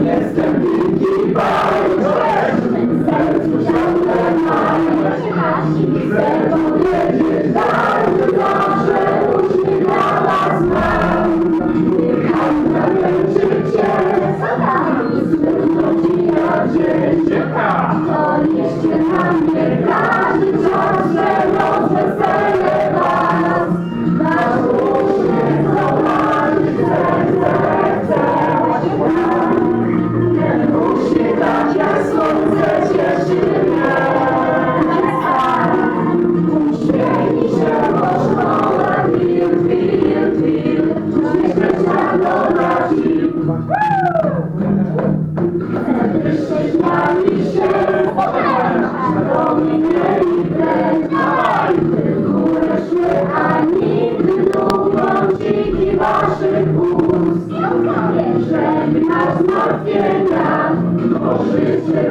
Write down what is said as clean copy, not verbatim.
Jestem wielki bardzo, sercu ciągle mam, chcę powiedzieć, bardzo zawsze uśmiech dla was mam. Niecham na życie, i smutno dzień, to liście na mnie każdy czas, że rozwesele was. Wasz uśmiech zobaczyć chcę. Ten uśmiech tak jak słońce cieszy mnie. Uśmiechnij się, bo szkoda chwil, uśmiech czarno na dziś. Byście śmiali się, do mnie mieli prędzej. Górę szły, a nigdy drugąciki waszych ust. Jeżeli masz zmartwienia, bo życie